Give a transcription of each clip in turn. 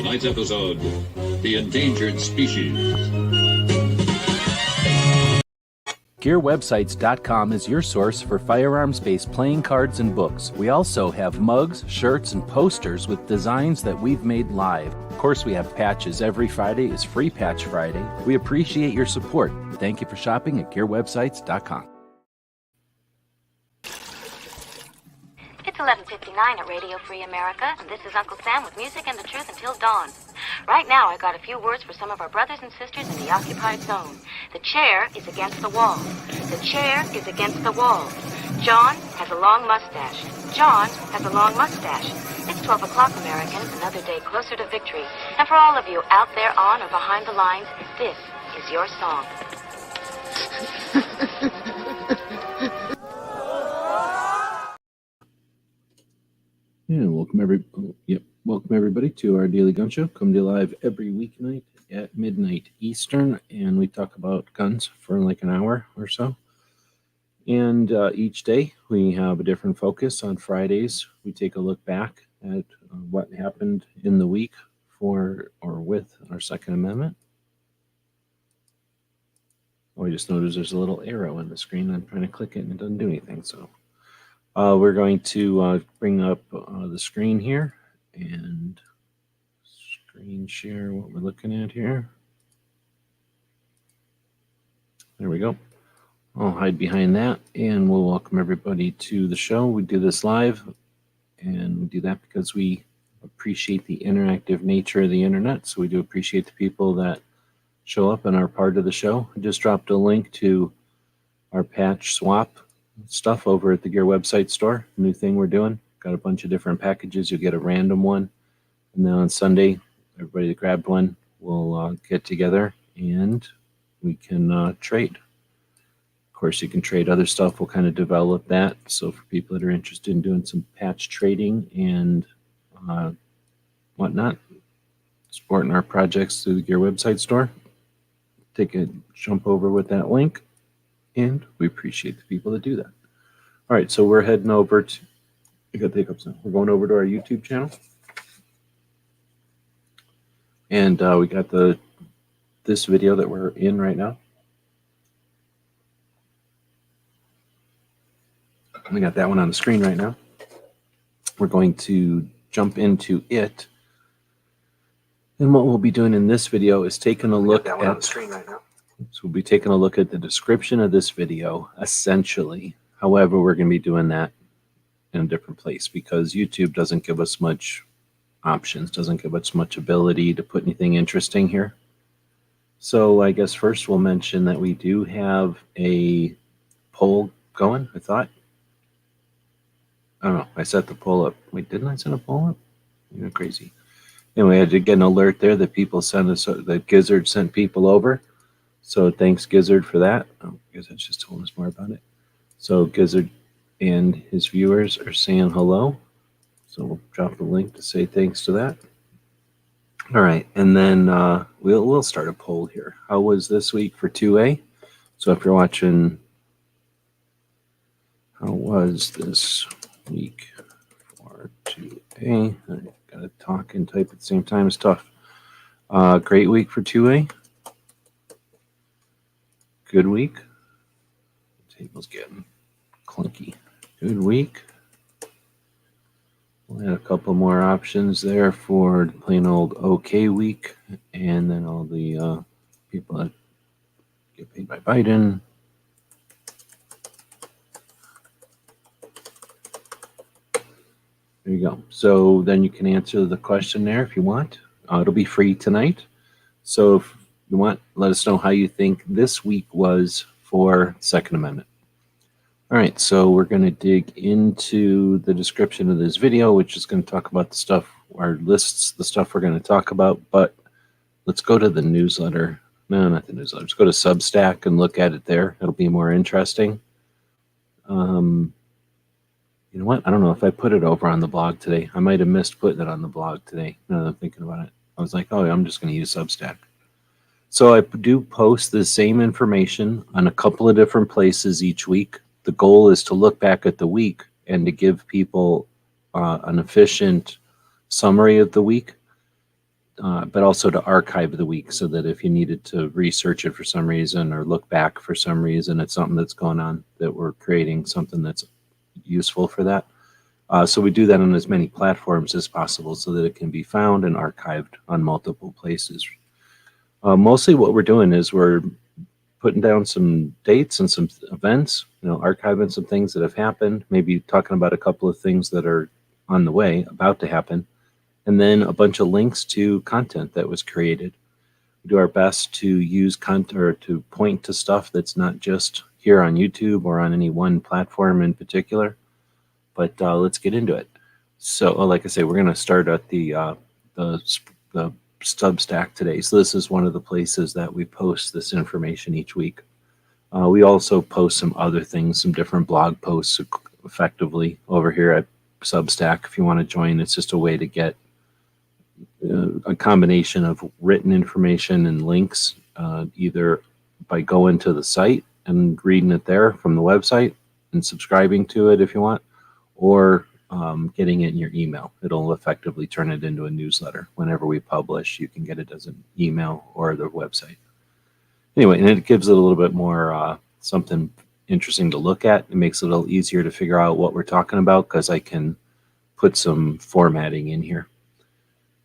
Tonight's episode, The Endangered Species. GearWebsites.com is your source for firearms-based playing cards and books. We also have mugs, shirts, and posters with designs that we've made live. Of course, we have patches. Every Friday is Free Patch Friday. We appreciate your support. Thank you for shopping at GearWebsites.com. It's 11:59 at Radio Free America, and this is Uncle Sam with music and the truth until dawn. Right now, I got a few words for some of our brothers and sisters in the occupied zone. The chair is against the wall. The chair is against the wall. John has a long mustache. John has a long mustache. It's 12 o'clock, Americans, another day closer to victory. And for all of you out there on or behind the lines, this is your song. And welcome everybody to our daily gun show. Come to you live every weeknight at midnight Eastern, and we talk about guns for like an hour or so. And each day we have a different focus. On Fridays, we take a look back at what happened in the week for or with our Second Amendment. Oh, I just noticed there's a little arrow on the screen. I'm trying to click it and it doesn't do anything. So we're going to bring up the screen here and screen share what we're looking at here. There we go. I'll hide behind that and we'll welcome everybody to the show. We do this live, and we do that because we appreciate the interactive nature of the internet. So we do appreciate the people that show up and are part of the show. I just dropped a link to our patch swap stuff over at the Gear website store. New thing we're doing. Got a bunch of different packages. You'll get a random one. And then on Sunday, everybody that grabbed one will get together and we can trade. Of course, you can trade other stuff. We'll kind of develop that. So for people that are interested in doing some patch trading and whatnot, supporting our projects through the Gear website store, take a jump over with that link. And we appreciate the people that do that. All right, so we're heading over to, I got the hiccups now. We're going over to our YouTube channel. And we got this video that we're in right now. We got that one on the screen right now. We're going to jump into it. And what we'll be doing in this video is taking a look at on the screen right now. So we'll be taking a look at the description of this video, essentially. However, we're going to be doing that in a different place because YouTube doesn't give us much options, doesn't give us much ability to put anything interesting here. So I guess first we'll mention that we do have a poll going, I thought. I don't know. I set the poll up. Wait, didn't I set a poll up? You're crazy. Anyway, I did get an alert there that people sent us, that Gizzard sent people over. So thanks, Gizzard, for that. Oh, Gizzard's just told us more about it. So Gizzard and his viewers are saying hello. So we'll drop a link to say thanks to that. All right, and then we'll start a poll here. How was this week for 2A? So if you're watching, how was this week for 2A? I gotta talk and type at the same time. It's tough. Great week for 2A. Good week. The table's getting clunky. Good week. We'll add a couple more options there for the plain old okay week, and then all the people that get paid by Biden. There you go. So then you can answer the question there if you want. It'll be free tonight. So if you want, let us know how you think this week was for Second Amendment. All right, so we're going to dig into the description of this video, which is going to talk about the stuff, our lists, the stuff we're going to talk about. But let's go to the newsletter. No, not the newsletter. Let's go to Substack and look at it there. It'll be more interesting. You know what? I don't know if I put it over on the blog today. I might have missed putting it on the blog today. Now that I'm thinking about it, I was like, oh, I'm just going to use Substack. So I do post the same information on a couple of different places each week. The goal is to look back at the week and to give people an efficient summary of the week. but also to archive the week so that if you needed to research it for some reason or look back for some reason, it's something that's going on, that we're creating something that's useful for that. So we do that on as many platforms as possible so that it can be found and archived on multiple places. Mostly what we're doing is we're putting down some dates and some events, archiving some things that have happened, maybe talking about a couple of things that are on the way, about to happen, and then a bunch of links to content that was created. We do our best to use content or to point to stuff that's not just here on YouTube or on any one platform in particular, but let's get into it. So, like I say, we're going to start at the Substack today. So this is one of the places that we post this information each week. We also post some other things, some different blog posts effectively over here at Substack. If you want to join, it's just a way to get a combination of written information and links, either by going to the site and reading it there from the website and subscribing to it if you want, or getting it in your email. It'll effectively turn it into a newsletter. Whenever we publish, you can get it as an email or the website. Anyway, and it gives it a little bit more something interesting to look at. It makes it a little easier to figure out what we're talking about because I can put some formatting in here.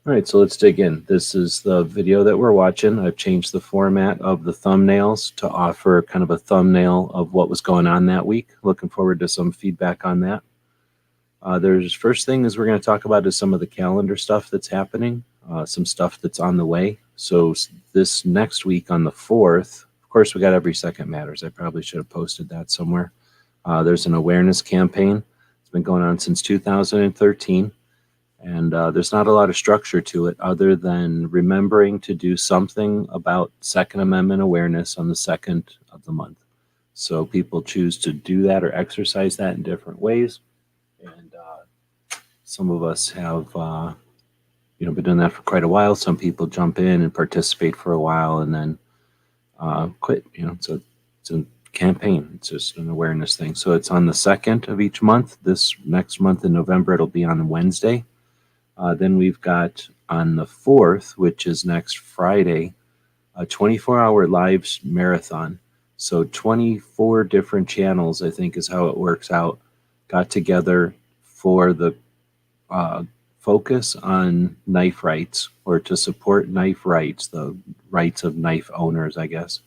All right, so let's dig in. This is the video that we're watching. I've changed the format of the thumbnails to offer kind of a thumbnail of what was going on that week. Looking forward to some feedback on that. There's first thing is we're going to talk about is some of the calendar stuff that's happening, some stuff that's on the way. So this next week on the 4th, of course, we got Every Second Matters. I probably should have posted that somewhere. There's an awareness campaign. It's been going on since 2013. And there's not a lot of structure to it other than remembering to do something about Second Amendment awareness on the 2nd of the month. So people choose to do that or exercise that in different ways. And some of us have been doing that for quite a while. Some people jump in and participate for a while and then quit. It's a campaign. It's just an awareness thing. So it's on the 2nd of each month. This next month in November, it'll be on Wednesday. Then we've got on the 4th, which is next Friday, a 24-hour live marathon. So 24 different channels, I think is how it works out, got together for the focus on knife rights, or to support knife rights, the rights of knife owners, I guess.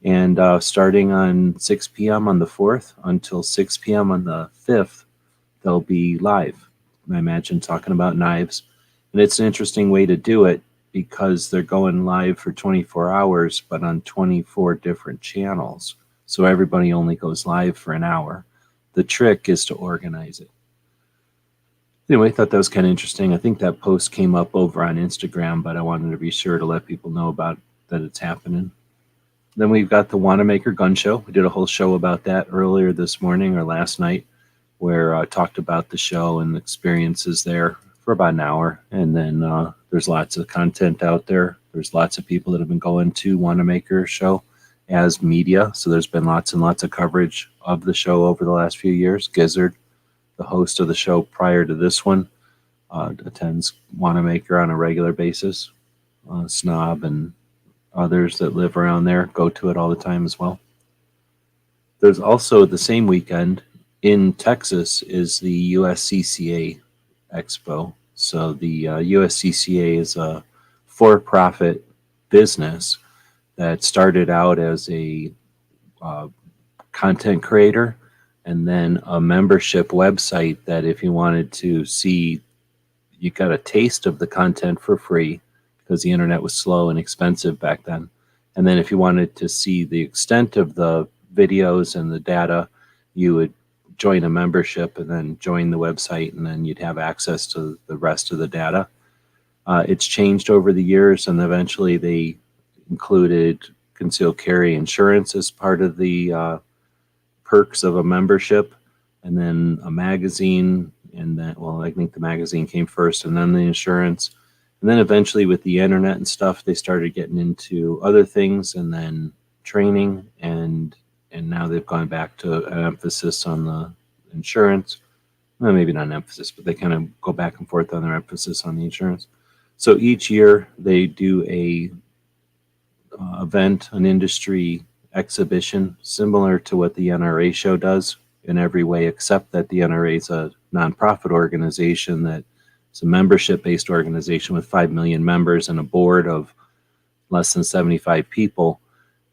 And starting on 6 p.m. on the 4th until 6 p.m. on the 5th, they'll be live. I imagine talking about knives. And it's an interesting way to do it because they're going live for 24 hours, but on 24 different channels. So everybody only goes live for an hour. The trick is to organize it. Anyway, I thought that was kind of interesting. I think that post came up over on Instagram, but I wanted to be sure to let people know about that it's happening. Then we've got the Wannemacher Gun Show. We did a whole show about that earlier this morning or last night, where I talked about the show and the experiences there for about an hour. And then there's lots of content out there. There's lots of people that have been going to Wannemacher Show as media. So there's been lots and lots of coverage of the show over the last few years. Gizzard, the host of the show prior to this one, attends Wannemacher on a regular basis. Snob and others that live around there go to it all the time as well. There's also the same weekend in Texas is the USCCA Expo. So the USCCA is a for-profit business that started out as a content creator and then a membership website that if you wanted to see, you got a taste of the content for free because the internet was slow and expensive back then. And then if you wanted to see the extent of the videos and the data, you would join a membership and then join the website, and then you'd have access to the rest of the data. It's changed over the years, and eventually they included concealed carry insurance as part of the perks of a membership, and then a magazine, and then, well, I think the magazine came first, and then the insurance. And then eventually with the internet and stuff, they started getting into other things, and then training, and now they've gone back to an emphasis on the insurance. Well, maybe not an emphasis, but they kind of go back and forth on their emphasis on the insurance. So each year they do a event, an industry exhibition, similar to what the NRA show does in every way, except that the NRA is a nonprofit organization that is a membership-based organization with 5 million members and a board of less than 75 people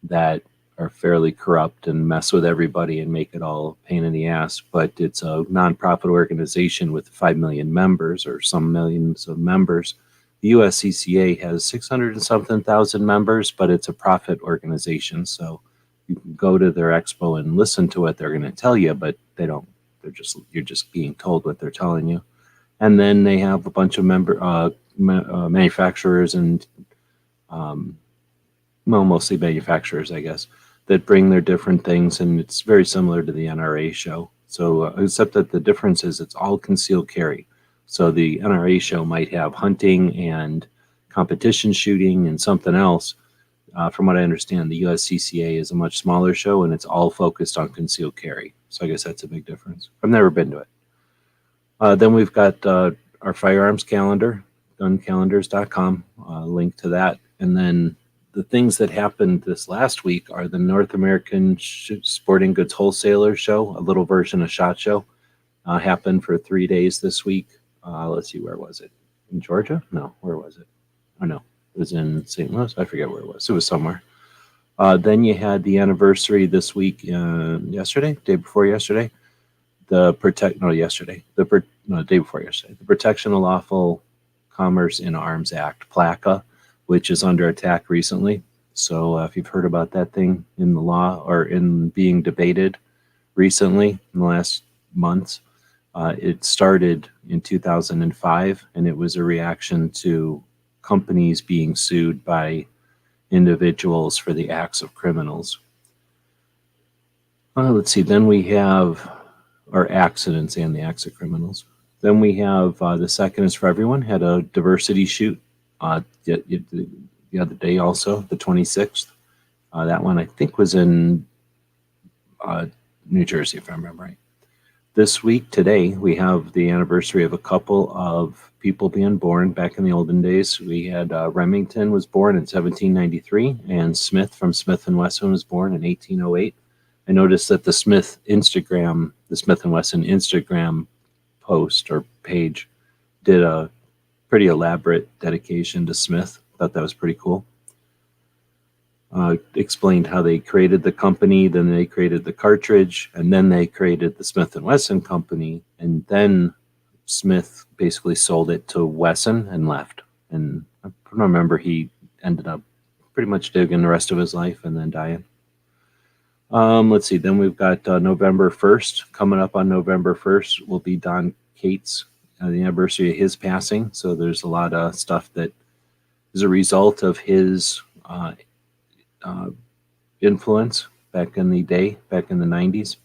that are fairly corrupt and mess with everybody and make it all a pain in the ass. But it's a nonprofit organization with 5 million members, or some millions of members. The USCCA has 600 and something thousand members, but it's a profit organization. So you can go to their expo and listen to what they're going to tell you, but they don't. You're just being told what they're telling you. And then they have a bunch of manufacturers and mostly manufacturers, I guess, that bring their different things, and it's very similar to the NRA show. So, except that the difference is it's all concealed carry. So the NRA show might have hunting and competition shooting and something else. From what I understand, the USCCA is a much smaller show, and it's all focused on concealed carry. So I guess that's a big difference. I've never been to it. Then we've got our firearms calendar, guncalendars.com, link to that. And then the things that happened this last week are the North American Sporting Goods Wholesaler Show, a little version of SHOT Show, happened for 3 days this week. Let's see, where was it? In Georgia? No, where was it? Oh, no, it was in St. Louis. I forget where it was. It was somewhere. Then you had the anniversary this week, yesterday, day before yesterday. Day before yesterday. The Protection of Lawful Commerce in Arms Act, PLACA, which is under attack recently. So if you've heard about that thing in the law or in being debated recently in the last months, it started in 2005, and it was a reaction to companies being sued by individuals for the acts of criminals. Let's see, then we have our accidents and the acts of criminals. Then we have the Second is for Everyone, had a diversity shoot the other day also, the 26th. That one I think was in New Jersey, if I remember right. This week, today, we have the anniversary of a couple of people being born back in the olden days. We had Remington was born in 1793, and Smith from Smith & Wesson was born in 1808. I noticed that the Smith & Wesson Instagram post or page did a pretty elaborate dedication to Smith. Thought that was pretty cool. Explained how they created the company, then they created the cartridge, and then they created the Smith & Wesson company, and then Smith basically sold it to Wesson and left. And I remember he ended up pretty much digging the rest of his life and then dying. Let's see, then we've got November 1st. Coming up on November 1st will be Don Cates, the anniversary of his passing. So there's a lot of stuff that is a result of his influence back in the day, back in the 90s.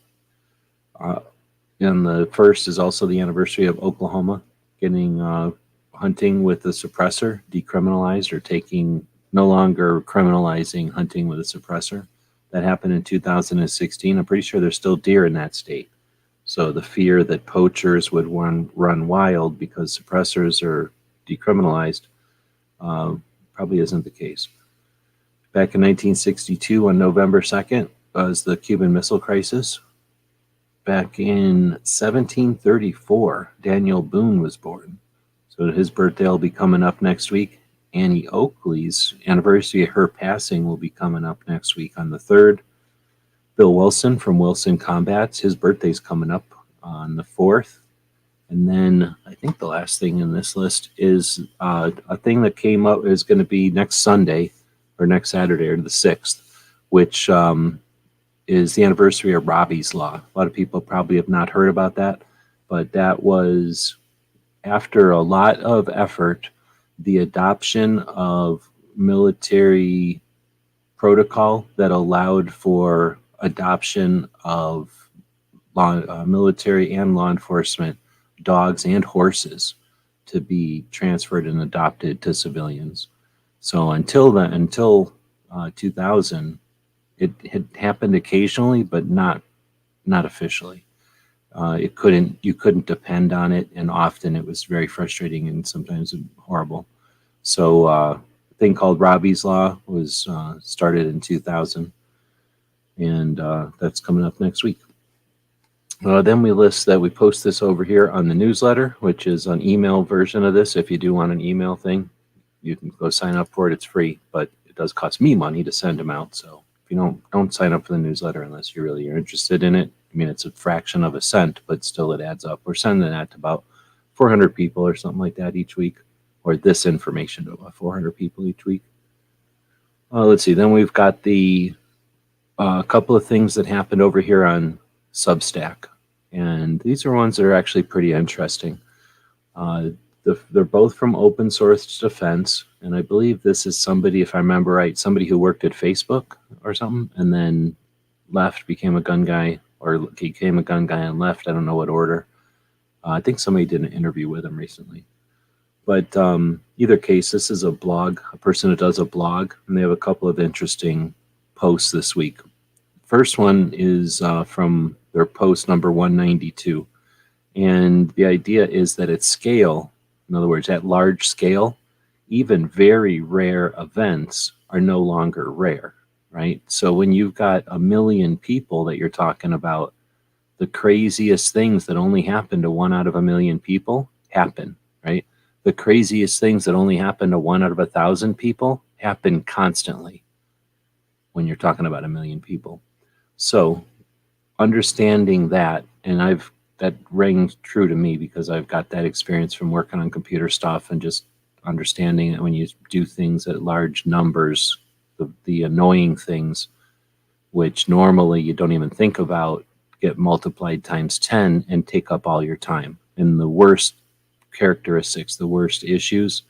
And the 1st is also the anniversary of Oklahoma getting hunting with the suppressor decriminalized, or no longer criminalizing hunting with a suppressor. That happened in 2016. I'm pretty sure there's still deer in that state. So the fear that poachers would run wild because suppressors are decriminalized probably isn't the case. Back in 1962, on November 2nd, was the Cuban Missile Crisis. Back in 1734, Daniel Boone was born. So his birthday will be coming up next week. Annie Oakley's anniversary of her passing will be coming up next week on the 3rd. Bill Wilson from Wilson Combats, his birthday's coming up on the 4th. And then I think the last thing in this list is a thing that came up is going to be next Sunday, or next Saturday, or the 6th, which is the anniversary of Robby's Law. A lot of people probably have not heard about that, but that was, after a lot of effort, the adoption of military protocol that allowed for adoption of military and law enforcement dogs and horses to be transferred and adopted to civilians. So until 2000, it had happened occasionally, but not officially. You couldn't depend on it, and often it was very frustrating and sometimes horrible. So a thing called Robby's Law was started in 2000, and that's coming up next week. Then we list that we post this over here on the newsletter, which is an email version of this. If you do want an email thing, you can go sign up for it. It's free, but it does cost me money to send them out. So if you don't sign up for the newsletter unless you really are interested in it. I mean, it's a fraction of a cent, but still it adds up. We're sending that to about 400 people or something like that each week, or this information to about 400 people each week. Let's see. Then we've got the couple of things that happened over here on Substack, and these are ones that are actually pretty interesting. They're both from Open Source Defense, and I believe this is somebody, if I remember right, somebody who worked at Facebook or something, and then left, became a gun guy, or became a gun guy and left. I don't know what order. I think somebody did an interview with him recently. But either case, this is a blog, a person who does a blog, and they have a couple of interesting posts this week. First one is from their post number 192. And the idea is that at scale, in other words, at large scale, even very rare events are no longer rare, right? So when you've got 1 million people that you're talking about, the craziest things that only happen to 1 out of 1 million people happen, right? The craziest things that only happen to 1 out of 1,000 people happen constantly when you're talking about 1 million people. So understanding that, and that rang true to me because I've got that experience from working on computer stuff and just understanding that when you do things at large numbers, the annoying things, which normally you don't even think about, get multiplied times 10 and take up all your time. And the worst characteristics, the worst issues,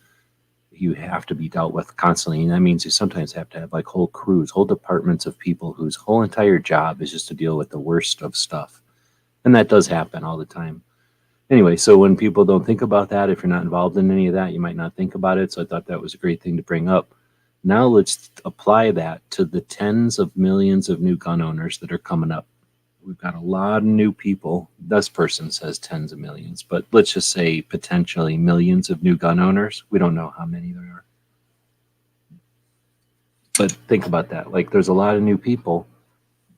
you have to be dealt with constantly. And that means you sometimes have to have like whole crews, whole departments of people whose whole entire job is just to deal with the worst of stuff. And that does happen all the time. Anyway, so when people don't think about that, if you're not involved in any of that, you might not think about it. So I thought that was a great thing to bring up. Now let's apply that to the tens of millions of new gun owners that are coming up. We've got a lot of new people. This person says tens of millions, but let's just say potentially millions of new gun owners. We don't know how many there are. But think about that. Like there's a lot of new people.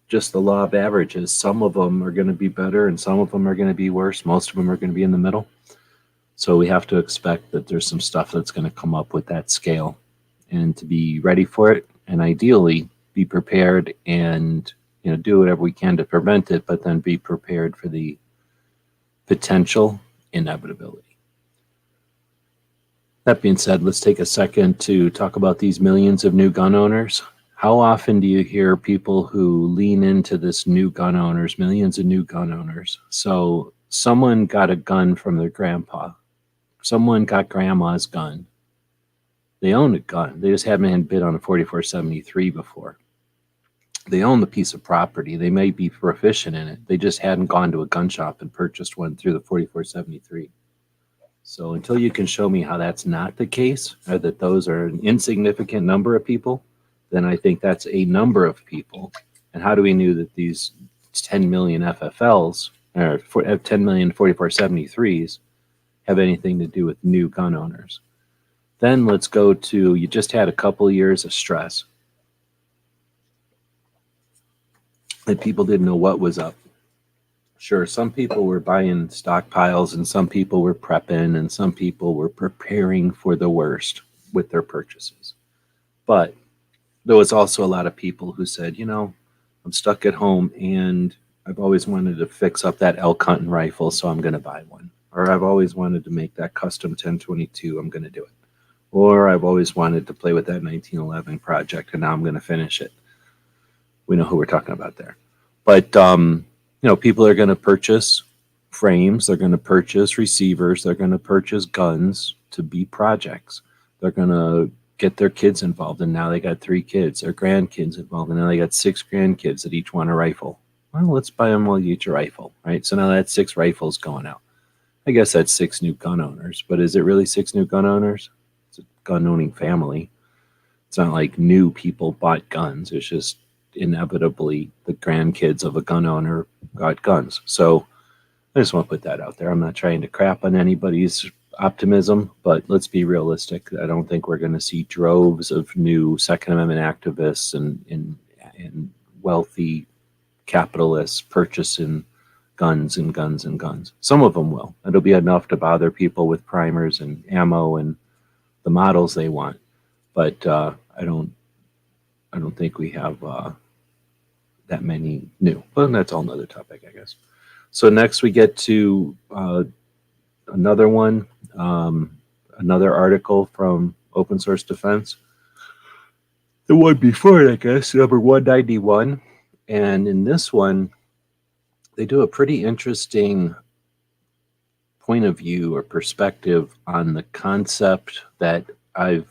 Just the law of averages. Some of them are going to be better and some of them are going to be worse. Most of them are going to be in the middle. So we have to expect that there's some stuff that's going to come up with that scale, and to be ready for it, and ideally be prepared and do whatever we can to prevent it, but then be prepared for the potential inevitability. That being said, let's take a second to talk about these millions of new gun owners. How often do you hear people who lean into this new gun owners, millions of new gun owners? So someone got a gun from their grandpa. Someone got grandma's gun. They own a gun. They just haven't bid on a 4473 before. They own the piece of property. They may be proficient in it. They just hadn't gone to a gun shop and purchased one through the 4473. So until you can show me how that's not the case, or that those are an insignificant number of people, then I think that's a number of people. And how do we know that these 10 million FFLs, or 10 million 4473s, have anything to do with new gun owners? Then let's go to, you just had a couple of years of stress. And people didn't know what was up. Sure, some people were buying stockpiles, and some people were prepping, and some people were preparing for the worst with their purchases. But there was also a lot of people who said, I'm stuck at home and I've always wanted to fix up that elk hunting rifle, so I'm going to buy one. Or I've always wanted to make that custom 1022, I'm going to do it. Or I've always wanted to play with that 1911 project, and now I'm going to finish it. We know who we're talking about there. But, people are going to purchase frames. They're going to purchase receivers. They're going to purchase guns to be projects. They're going to get their kids involved, and now they got 3 kids. Their grandkids involved, and now they got 6 grandkids that each want a rifle. Well, let's buy them all each a rifle, right? So now that's 6 rifles going out. I guess that's 6 new gun owners, but is it really 6 new gun owners? It's a gun-owning family. It's not like new people bought guns. It's just inevitably the grandkids of a gun owner got guns. So I just want to put that out there. I'm not trying to crap on anybody's optimism, but let's be realistic. I don't think we're going to see droves of new Second Amendment activists and wealthy capitalists purchasing guns and guns and guns. Some of them will. It'll be enough to bother people with primers and ammo and the models they want. But I don't think we have that many new. But that's all another topic, I guess. So next we get to another one, another article from Open Source Defense. The one before it, I guess, number 191. And in this one, they do a pretty interesting point of view or perspective on the concept that I've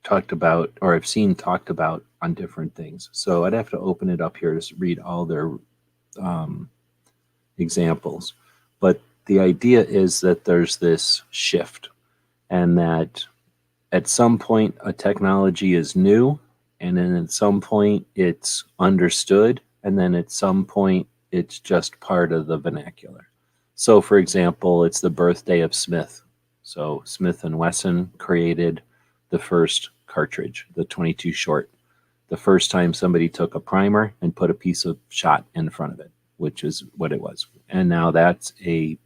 talked about or I've seen talked about on different things. So I'd have to open it up here to read all their examples. But the idea is that there's this shift, and that at some point a technology is new, and then at some point it's understood, and then at some point it's just part of the vernacular. So for example, it's the birthday of Smith. So Smith & Wesson created the first cartridge, the 22 short. The first time somebody took a primer and put a piece of shot in front of it, which is what it was. And now that's a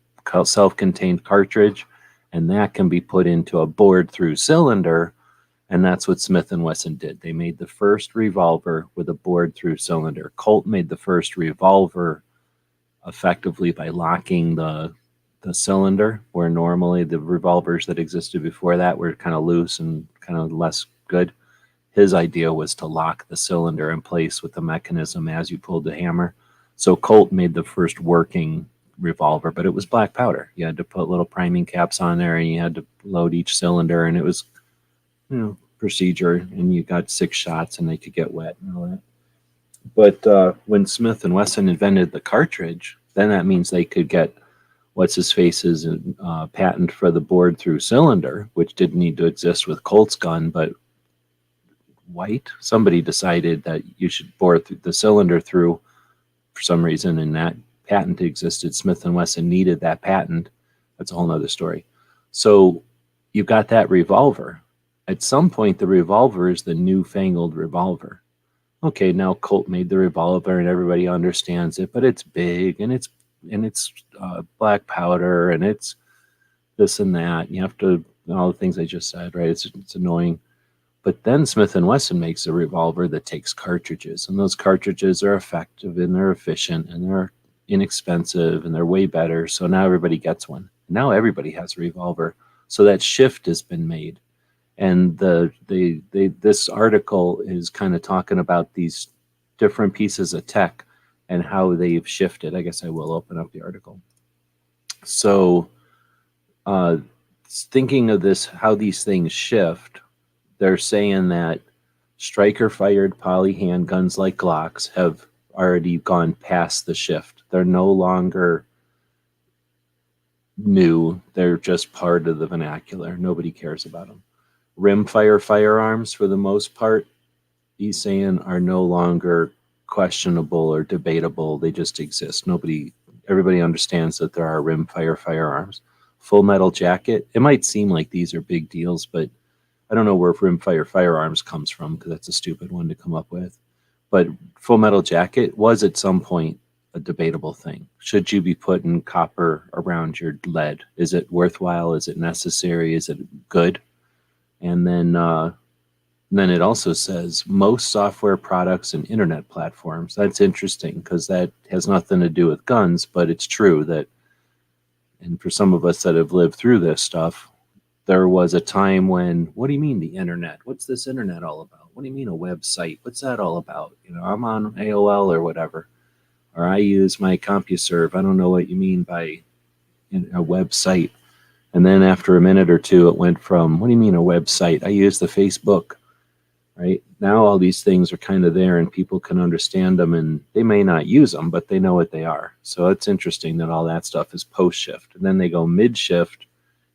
self-contained cartridge, and that can be put into a bored-through cylinder, and that's what Smith & Wesson did. They made the first revolver with a bored-through cylinder. Colt made the first revolver effectively by locking the cylinder, where normally the revolvers that existed before that were kind of loose and kind of less good. His idea was to lock the cylinder in place with the mechanism as you pulled the hammer. So Colt made the first working revolver, but it was black powder. You had to put little priming caps on there, and you had to load each cylinder, and it was, procedure, and you got 6 shots and they could get wet and all that. But when Smith & Wesson invented the cartridge, then that means they could get what's-his-face's patent for the bored-through cylinder, which didn't need to exist with Colt's gun, but White, somebody decided that you should bore the cylinder through for some reason, and that patent existed. Smith & Wesson needed that patent. That's a whole nother story. So you got that revolver. At some point, the revolver is the newfangled revolver. Okay, now Colt made the revolver and everybody understands it, but it's big and it's black powder and it's this and that. You have to, all the things I just said, right? It's annoying. But then Smith & Wesson makes a revolver that takes cartridges, and those cartridges are effective and they're efficient and they're inexpensive and they're way better. So now everybody gets one. Now everybody has a revolver. So that shift has been made. And this article is kind of talking about these different pieces of tech and how they've shifted. I guess I will open up the article. So thinking of this, how these things shift, they're saying that striker-fired poly handguns like Glocks have already gone past the shift. They're no longer new. They're just part of the vernacular. Nobody cares about them. Rimfire firearms, for the most part, he's saying, are no longer questionable or debatable. They just exist. Everybody understands that there are rimfire firearms. Full metal jacket, it might seem like these are big deals, but I don't know where rimfire firearms comes from, because that's a stupid one to come up with. But full metal jacket was at some point a debatable thing. Should you be putting copper around your lead? Is it worthwhile? Is it necessary? Is it good? And then it also says most software products and internet platforms. That's interesting, because that has nothing to do with guns, but it's true that, and for some of us that have lived through this stuff, there was a time when, what do you mean the internet? What's this internet all about? What do you mean a website? What's that all about? I'm on AOL or whatever, or I use my CompuServe. I don't know what you mean by a website. And then after a minute or two, it went from, what do you mean a website? I use the Facebook, right? Now all these things are kind of there and people can understand them, and they may not use them, but they know what they are. So it's interesting that all that stuff is post-shift. And then they go mid-shift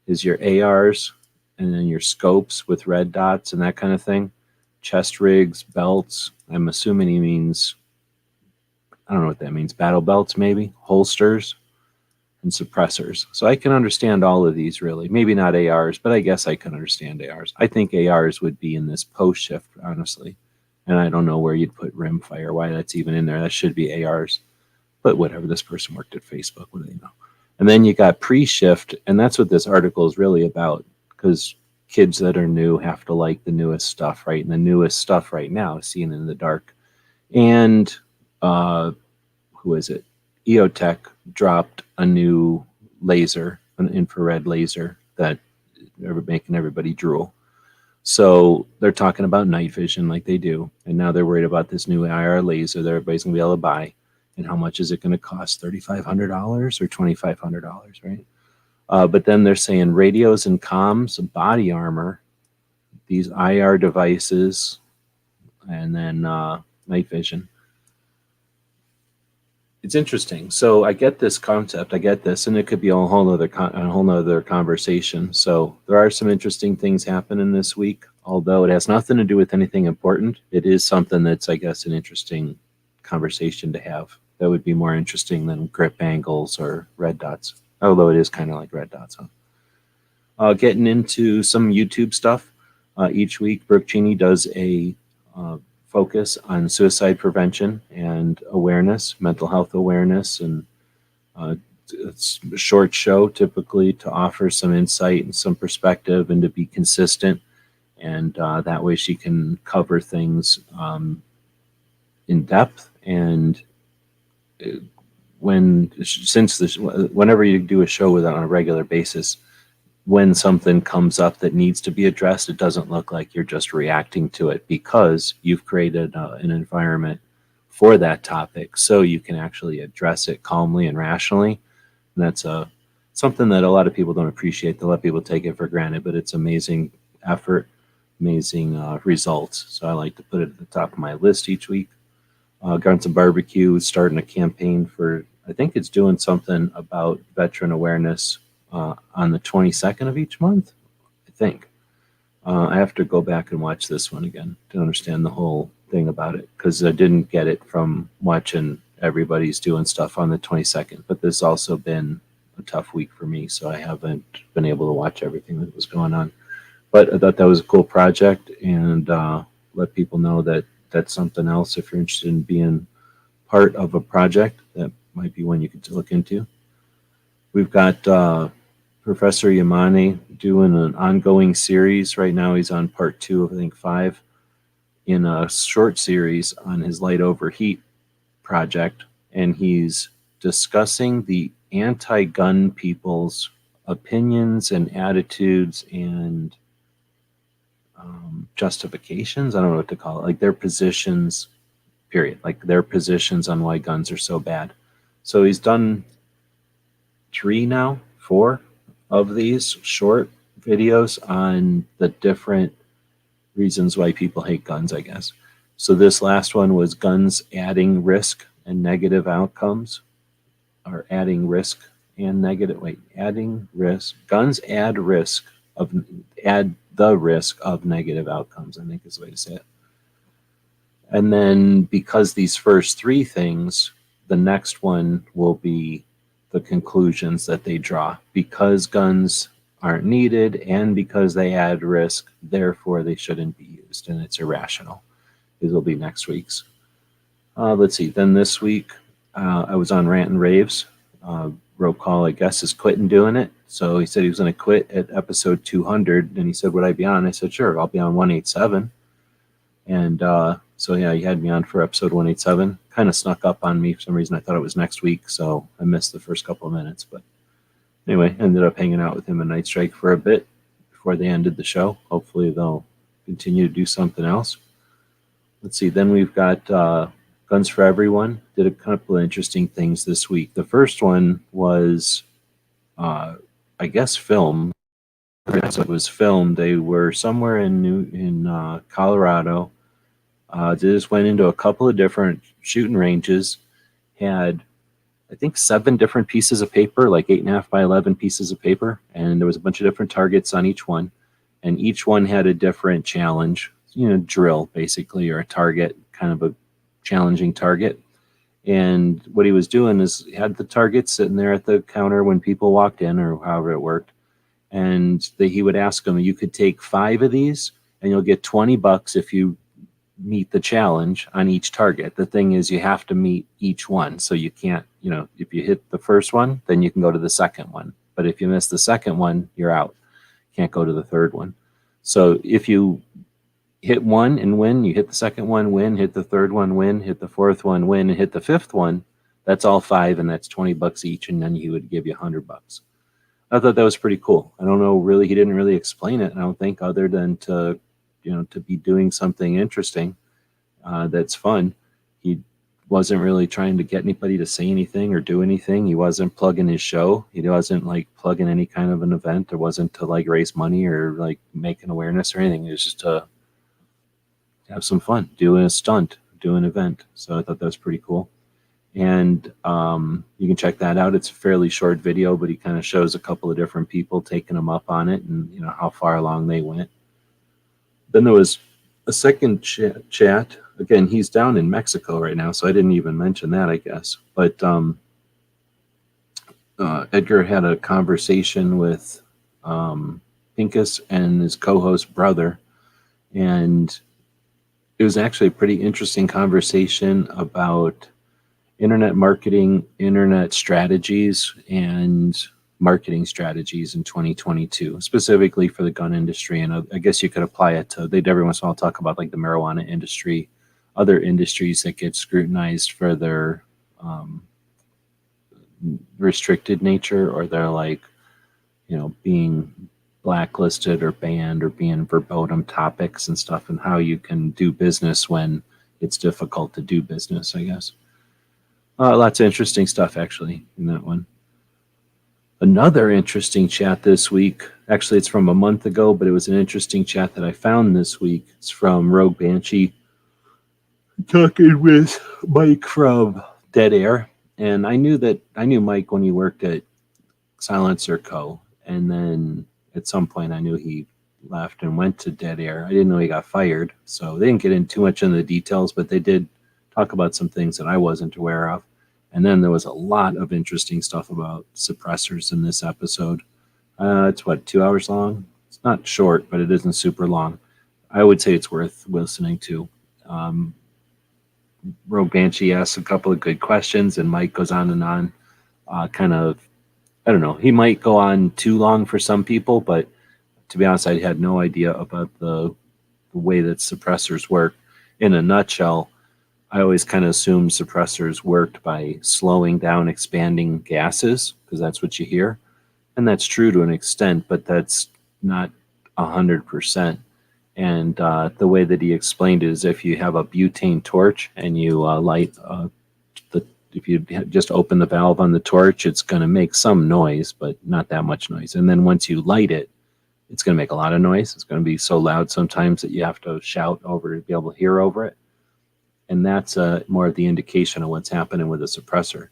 is your ARs, and then your scopes with red dots and that kind of thing. Chest rigs, belts. I'm assuming he means, I don't know what that means, battle belts maybe, holsters. and suppressors. So I can understand all of these really. Maybe not ARs, but I guess I can understand ARs. I think ARs would be in this post shift, honestly. And I don't know where you'd put rimfire, why that's even in there. That should be ARs. But whatever, this person worked at Facebook, what do they know? And then you got pre-shift, and that's what this article is really about, because kids that are new have to like the newest stuff, right? And the newest stuff right now is Seen in the Dark. And who is it? EOTech dropped a new laser, an infrared laser that are making everybody drool. So they're talking about night vision like they do. And now they're worried about this new IR laser that everybody's going to be able to buy. And how much is it going to cost? $3,500 or $2,500, right? But then they're saying radios and comms, body armor, these IR devices, and then night vision. It's interesting. So I get this concept, I get this, and it could be a whole other conversation. So there are some interesting things happening this week, although it has nothing to do with anything important. It is something that's, I guess, an interesting conversation to have. That would be more interesting than grip angles or red dots, although it is kind of like red dots. Huh? Getting into some YouTube stuff. Each week, Brooke Cheney does a focus on suicide prevention and awareness, mental health awareness, and it's a short show typically to offer some insight and some perspective and to be consistent. And that way she can cover things in depth. And whenever you do a show with it on a regular basis, when something comes up that needs to be addressed, it doesn't look like you're just reacting to it, because you've created an environment for that topic so you can actually address it calmly and rationally. And that's something that a lot of people don't appreciate. A lot of people take it for granted, but it's amazing effort, amazing results. So I like to put it at the top of my list each week. Guns and Barbecue is starting a campaign for, I think it's doing something about veteran awareness on the 22nd of each month, I think. I have to go back and watch this one again to understand the whole thing about it, because I didn't get it from watching everybody's doing stuff on the 22nd. But this has also been a tough week for me, so I haven't been able to watch everything that was going on. But I thought that was a cool project, and let people know that that's something else. If you're interested in being part of a project, that might be one you could look into. We've got Professor Yamane doing an ongoing series. Right now he's on part 2 of, I think, 5 in a short series on his light overheat project. And he's discussing the anti-gun people's opinions and attitudes and justifications. I don't know what to call it, like their positions, period, like their positions on why guns are so bad. So he's done 4 of these short videos on the different reasons why people hate guns, I guess. So this last one was guns adding risk and negative outcomes, or adding risk and negative, adding risk, guns add the risk of negative outcomes, I think is the way to say it. And then because these first 3 things, the next one will be the conclusions that they draw. Because guns aren't needed and because they add risk, therefore they shouldn't be used, and it's irrational. These will be next week's. Let's see, then this week I was on Rant and Raves. Roll Call, I guess, is quitting doing it. So he said he was going to quit at episode 200, and he said, would I be on? I said, sure, I'll be on 187. And so yeah, he had me on for episode 187. Kind of snuck up on me for some reason. I thought it was next week, so I missed the first couple of minutes. But anyway, ended up hanging out with him and Night Strike for a bit before they ended the show. Hopefully they'll continue to do something else. Let's see, then we've got Guns for Everyone. Did a couple of interesting things this week. The first one was, I guess, film. It was filmed. They were somewhere in Colorado. They just went into a couple of different shooting ranges, had, I think, 7 different pieces of paper, like 8.5 by 11 pieces of paper. And there was a bunch of different targets on each one. And each one had a different challenge, drill basically, or a target, kind of a challenging target. And what he was doing is he had the target sitting there at the counter when people walked in, or however it worked. And he would ask them, you could take 5 of these and you'll get $20 if you meet the challenge on each target. The thing is, you have to meet each one. So you can't, if you hit the first one, then you can go to the second one. But if you miss the second one, you're out. Can't go to the third one. So if you hit one and win, you hit the second one, win, hit the third one, win, hit the fourth one, win, and hit the fifth one, that's all 5, and that's $20 each, and then he would give you $100. I thought that was pretty cool. I don't know, really, he didn't really explain it, I don't think, other than to be doing something interesting that's fun. He wasn't really trying to get anybody to say anything or do anything. He wasn't plugging his show. He wasn't like plugging any kind of an event. It wasn't to like raise money or like make an awareness or anything. It was just to have some fun, doing a stunt, do an event. So I thought that was pretty cool. And you can check that out. It's a fairly short video, but he kind of shows a couple of different people taking them up on it and how far along they went. Then there was a second chat. Again, he's down in Mexico right now, so I didn't even mention that, I guess. But Edgar had a conversation with Pincus and his co-host brother, and it was actually a pretty interesting conversation about internet marketing, internet strategies, and marketing strategies in 2022, specifically for the gun industry. And I guess you could apply it to, they'd every once in a while talk about like the marijuana industry, other industries that get scrutinized for their restricted nature, or they're like, being blacklisted or banned or being verboten topics and stuff, and how you can do business when it's difficult to do business, I guess. Lots of interesting stuff actually in that one. Another interesting chat this week, actually it's from a month ago, but it was an interesting chat that I found this week. It's from Rogue Banshee talking with Mike from Dead Air. And I knew Mike when he worked at Silencer Co. And then at some point I knew he left and went to Dead Air. I didn't know he got fired. So they didn't get into too much into the details, but they did talk about some things that I wasn't aware of. And then there was a lot of interesting stuff about suppressors in this episode. It's 2 hours long? It's not short, but it isn't super long. I would say it's worth listening to. Rogue Banshee asks a couple of good questions, and Mike goes on and on. I don't know. He might go on too long for some people, but to be honest, I had no idea about the way that suppressors work. In a nutshell, I always kind of assumed suppressors worked by slowing down expanding gases, because that's what you hear. And that's true to an extent, but that's not 100%. And the way that he explained it is if you have a butane torch and you light if you just open the valve on the torch, it's going to make some noise, but not that much noise. And then once you light it, it's going to make a lot of noise. It's going to be so loud sometimes that you have to shout over to be able to hear over it. And that's more of the indication of what's happening with a suppressor.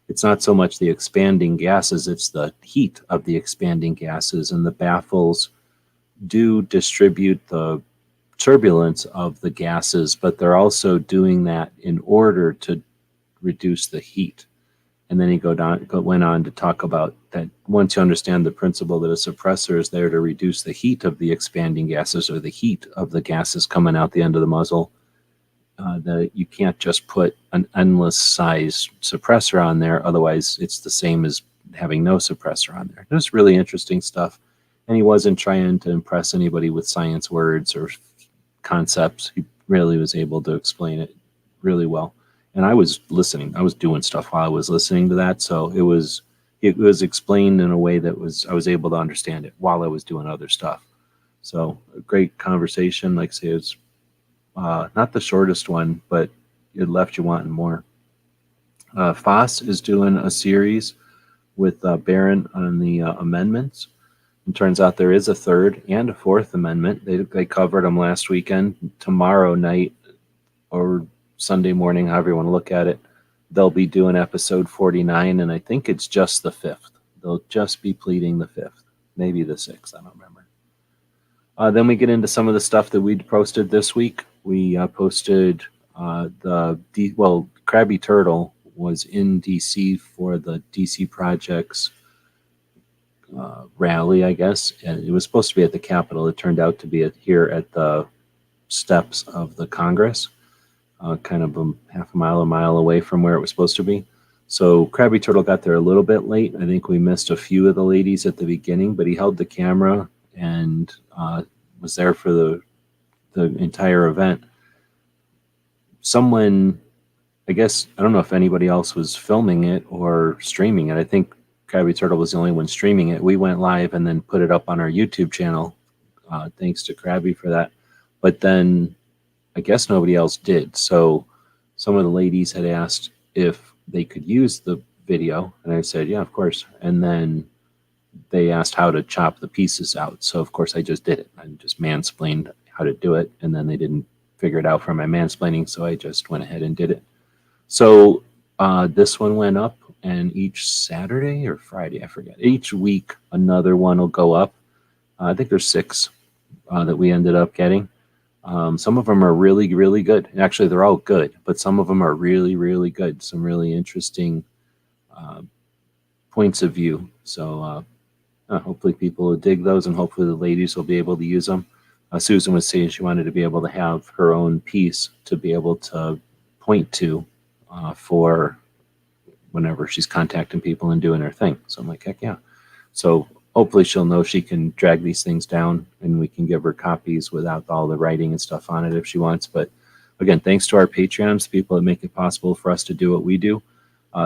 It's not so much the expanding gases, it's the heat of the expanding gases. And the baffles do distribute the turbulence of the gases, but they're also doing that in order to reduce the heat. And then he went on to talk about that once you understand the principle that a suppressor is there to reduce the heat of the expanding gases, or the heat of the gases coming out the end of the muzzle, that you can't just put an endless size suppressor on there. Otherwise, it's the same as having no suppressor on there. It was really interesting stuff. And he wasn't trying to impress anybody with science words or concepts. He really was able to explain it really well. And I was listening. I was doing stuff while I was listening to that. So it was explained in a way that I was able to understand it while I was doing other stuff. So a great conversation. Like I say, it's not the shortest one, but it left you wanting more. Foss is doing a series with Barron on the amendments. It turns out there is a third and a fourth amendment. They covered them last weekend. Tomorrow night or Sunday morning, however you want to look at it, they'll be doing episode 49, and I think it's just the fifth. They'll just be pleading the fifth, maybe the sixth, I don't remember. Then we get into some of the stuff that we posted this week. We posted Krabby Turtle was in DC for the DC Projects rally, I guess. And it was supposed to be at the Capitol. It turned out to be here at the steps of the Congress, kind of half a mile away from where it was supposed to be. So Krabby Turtle got there a little bit late. I think we missed a few of the ladies at the beginning, but he held the camera and was there for the entire event. Someone, I guess, I don't know if anybody else was filming it or streaming it. I think Krabby Turtle was the only one streaming it. We went live and then put it up on our YouTube channel. Thanks to Krabby for that. But then I guess nobody else did. So some of the ladies had asked if they could use the video. And I said, yeah, of course. And then they asked how to chop the pieces out. So, of course, I just did it. I just mansplained how to do it. And then they didn't figure it out from my mansplaining. So I just went ahead and did it. So this one went up. And each Saturday or Friday, I forget, each week another one will go up. I think there's 6 that we ended up getting. Some of them are really, really good. Actually, they're all good, but some of them are really, really good. Some really interesting points of view. So hopefully people will dig those, and hopefully the ladies will be able to use them. Susan was saying she wanted to be able to have her own piece to be able to point to for whenever she's contacting people and doing her thing. So I'm like, heck yeah. So hopefully she'll know she can drag these things down, and we can give her copies without all the writing and stuff on it if she wants. But again, thanks to our Patreons, people that make it possible for us to do what we do.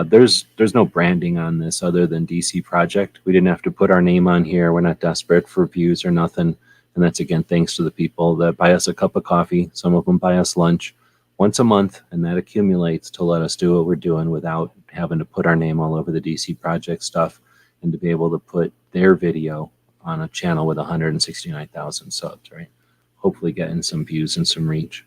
There's no branding on this other than DC Project. We didn't have to put our name on here. We're not desperate for views or nothing. And that's, again, thanks to the people that buy us a cup of coffee. Some of them buy us lunch once a month, and that accumulates to let us do what we're doing without having to put our name all over the DC Project stuff, and to be able to put their video on a channel with 169,000 subs, right? Hopefully getting some views and some reach.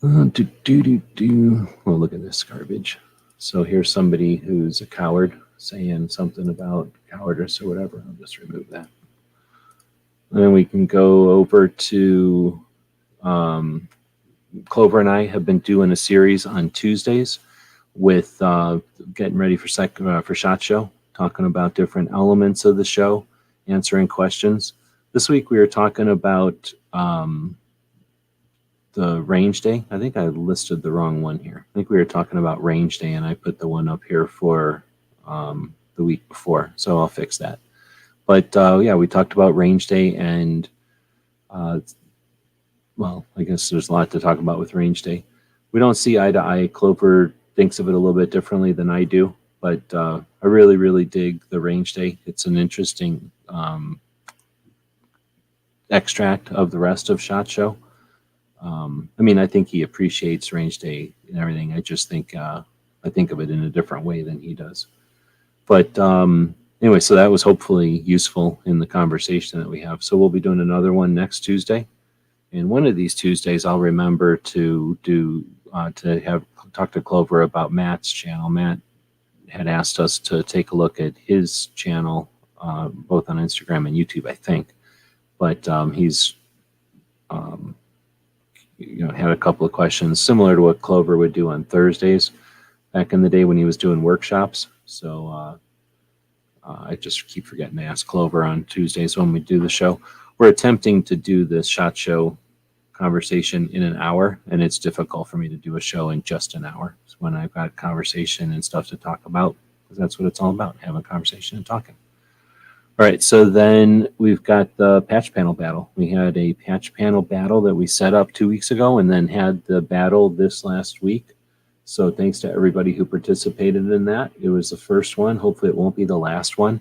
Well, look at this garbage. So here's somebody who's a coward saying something about cowardice or whatever. I'll just remove that. And then we can go over to Clover and I have been doing a series on Tuesdays with getting ready for SHOT Show, talking about different elements of the show, answering questions. This week we were talking about the range day. I think I listed the wrong one here. I think we were talking about range day, and I put the one up here for the week before, so I'll fix that. But yeah, we talked about range day, and well, I guess there's a lot to talk about with range day. We don't see eye to eye. Clover thinks of it a little bit differently than I do, but I really, really dig the range day. It's an interesting extract of the rest of SHOT Show. I mean, I think he appreciates range day and everything. I just think I think of it in a different way than he does. But anyway, so that was hopefully useful in the conversation that we have. So we'll be doing another one next Tuesday. And one of these Tuesdays, I'll remember to do talk to Clover about Matt's channel. Matt had asked us to take a look at his channel, both on Instagram and YouTube, I think. But he's had a couple of questions similar to what Clover would do on Thursdays back in the day when he was doing workshops. So I just keep forgetting to ask Clover on Tuesdays when we do the show. We're attempting to do this SHOT Show conversation in an hour, and it's difficult for me to do a show in just an hour. It's when I've got conversation and stuff to talk about, because that's what it's all about, having a conversation and talking. All right, so then we've got the patch panel battle. We had a patch panel battle that we set up 2 weeks ago, and then had the battle this last week. So thanks to everybody who participated in that. It was the first one. Hopefully it won't be the last one.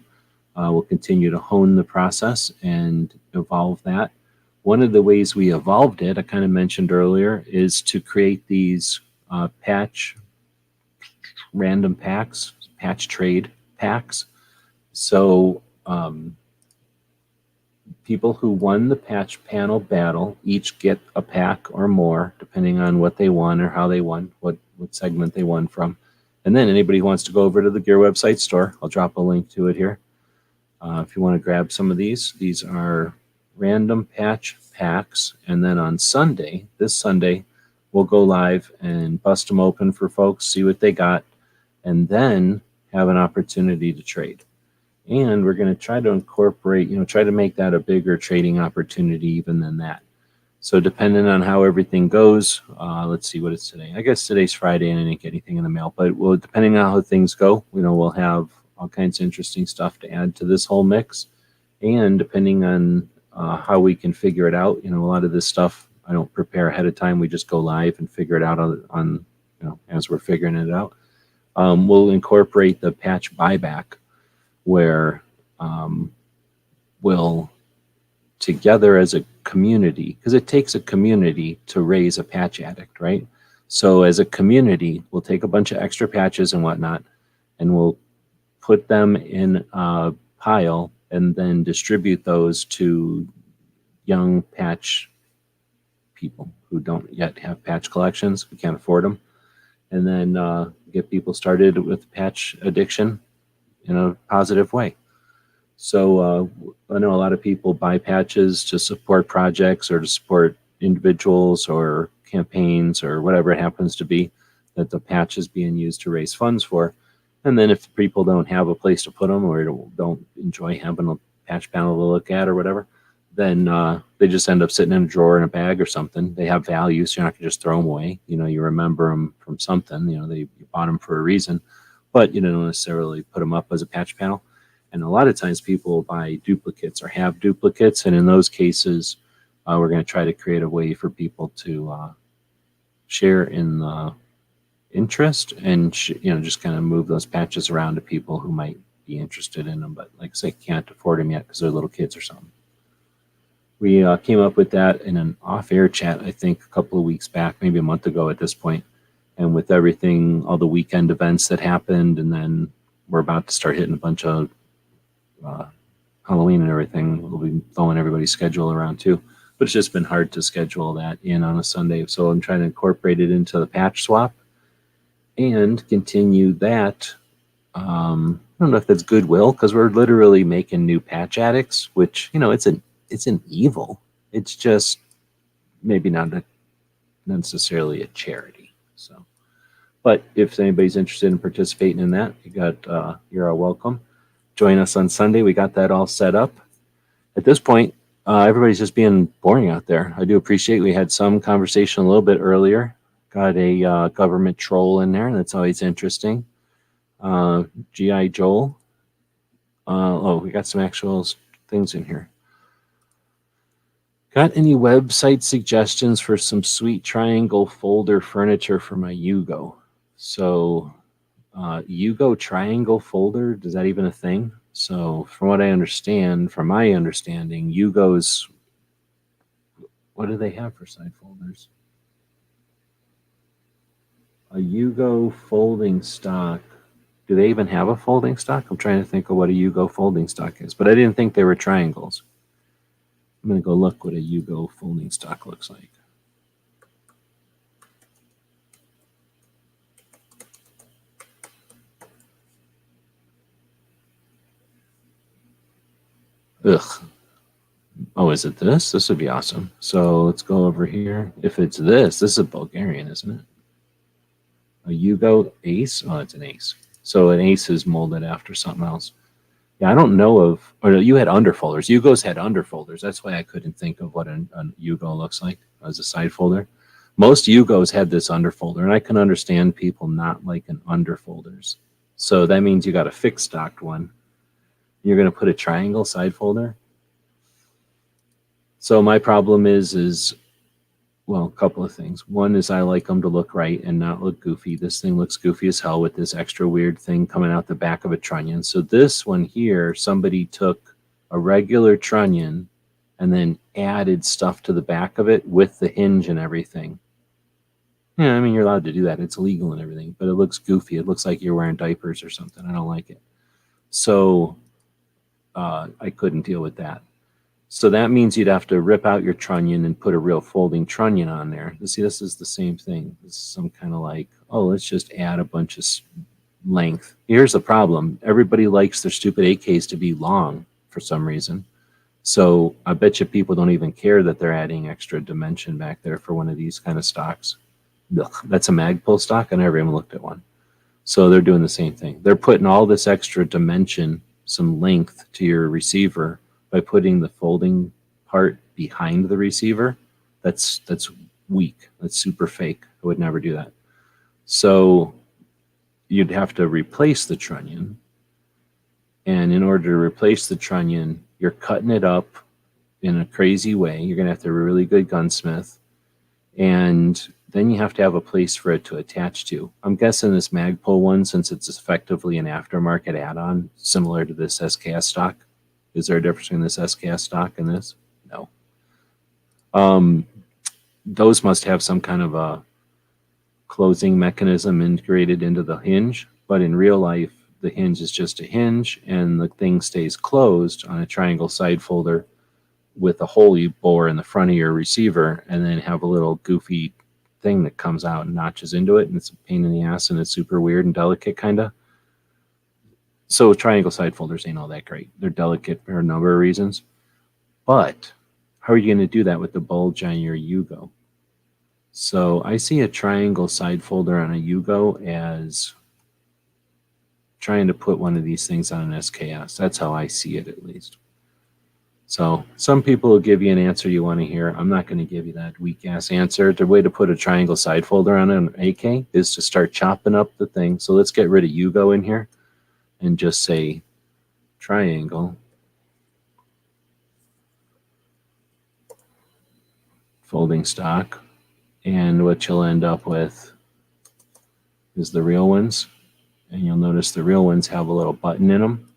We'll continue to hone the process and evolve that. One of the ways we evolved it, I kind of mentioned earlier, is to create these patch random packs, patch trade packs. So people who won the patch panel battle each get a pack or more, depending on what they won or how they won, what segment they won from. And then anybody who wants to go over to the Gear website store, I'll drop a link to it here. If you want to grab some of these are random patch packs. And then on Sunday, this Sunday, we'll go live and bust them open for folks, see what they got, and then have an opportunity to trade. And we're going to try to incorporate, try to make that a bigger trading opportunity even than that. So depending on how everything goes, let's see what it's today. I guess today's Friday and I didn't get anything in the mail, but depending on how things go, we'll have all kinds of interesting stuff to add to this whole mix. And depending on how we can figure it out, a lot of this stuff I don't prepare ahead of time. We just go live and figure it out on as we're figuring it out. We'll incorporate the patch buyback, where we'll together as a community, because it takes a community to raise a patch addict, right? So as a community, we'll take a bunch of extra patches and whatnot, and we'll put them in a pile and then distribute those to young patch people who don't yet have patch collections. We can't afford them. And then get people started with patch addiction in a positive way. So I know a lot of people buy patches to support projects or to support individuals or campaigns or whatever it happens to be that the patch is being used to raise funds for. And then if people don't have a place to put them or don't enjoy having a patch panel to look at or whatever, then they just end up sitting in a drawer in a bag or something. They have value, so you're not going to just throw them away. You remember them from something. You bought them for a reason, but you don't necessarily put them up as a patch panel. And a lot of times people buy duplicates or have duplicates, and in those cases, we're going to try to create a way for people to share in the interest and just kind of move those patches around to people who might be interested in them, but like I say, can't afford them yet because they're little kids or something. We came up with that in an off-air chat, I think, a couple of weeks back, maybe a month ago at this point. And with everything, all the weekend events that happened, and then we're about to start hitting a bunch of Halloween and everything, we'll be throwing everybody's schedule around too. But it's just been hard to schedule that in on a Sunday. So I'm trying to incorporate it into the patch swap and continue that. I don't know if that's goodwill, because we're literally making new patch addicts, which, it's an evil. It's just maybe not necessarily a charity. So, but if anybody's interested in participating in that, you're all welcome. Join us on Sunday. We got that all set up. At this point, everybody's just being boring out there. I do appreciate we had some conversation a little bit earlier. Got a government troll in there. That's always interesting. G.I. Joel. We got some actual things in here. Got any website suggestions for some sweet triangle folder furniture for my Yugo? So, Yugo triangle folder, is that even a thing? So, from what I understand, from my understanding, Yugos, what do they have for side folders? A Yugo folding stock. Do they even have a folding stock? I'm trying to think of what a Yugo folding stock is, but I didn't think they were triangles. I'm going to go look what a Yugo folding stock looks like. Ugh. Oh, is it this? This would be awesome. So let's go over here. If it's this is a Bulgarian, isn't it? A Yugo ace? Oh, it's an ace. So an ace is molded after something else. Yeah, I don't know of, or no, you had underfolders. Yugos had underfolders. That's why I couldn't think of what a Yugo looks like as a side folder. Most Yugos had this underfolder, and I can understand people not liking underfolders. So that means you got a fixed stocked one. You're going to put a triangle side folder. So my problem is, well, a couple of things. One is I like them to look right and not look goofy. This thing looks goofy as hell with this extra weird thing coming out the back of a trunnion. So this one here, somebody took a regular trunnion and then added stuff to the back of it with the hinge and everything. Yeah, I mean, you're allowed to do that. It's legal and everything, but it looks goofy. It looks like you're wearing diapers or something. I don't like it. So I couldn't deal with that. So that means you'd have to rip out your trunnion and put a real folding trunnion on there. You see, this is the same thing. This is some kind of like, oh, let's just add a bunch of length. Here's the problem. Everybody likes their stupid AKs to be long for some reason. So I bet you people don't even care that they're adding extra dimension back there for one of these kind of stocks. ugh, that's a Magpul stock. I never even looked at one. So they're doing the same thing. They're putting all this extra dimension, some length to your receiver by putting the folding part behind the receiver. That's weak. That's super fake. I would never do that. So you'd have to replace the trunnion. And in order to replace the trunnion, you're cutting it up in a crazy way. You're going to have to have a really good gunsmith. And then you have to have a place for it to attach to. I'm guessing this Magpul one, since it's effectively an aftermarket add-on, similar to this SKS stock. Is there a difference between this SKS stock and this? No. Those must have some kind of a closing mechanism integrated into the hinge, but in real life, the hinge is just a hinge and the thing stays closed on a triangle side folder with a hole you bore in the front of your receiver, and then have a little goofy thing that comes out and notches into it, and it's a pain in the ass and it's super weird and delicate kind of. So triangle side folders ain't all that great. They're delicate for a number of reasons. But how are you going to do that with the bulge on your Yugo? So I see a triangle side folder on a Yugo as trying to put one of these things on an SKS. That's how I see it, at least. So some people will give you an answer you want to hear. I'm not going to give you that weak-ass answer. The way to put a triangle side folder on an AK is to start chopping up the thing. So let's get rid of Yugo in here and just say triangle folding stock. And what you'll end up with is the real ones. And you'll notice the real ones have a little button in them,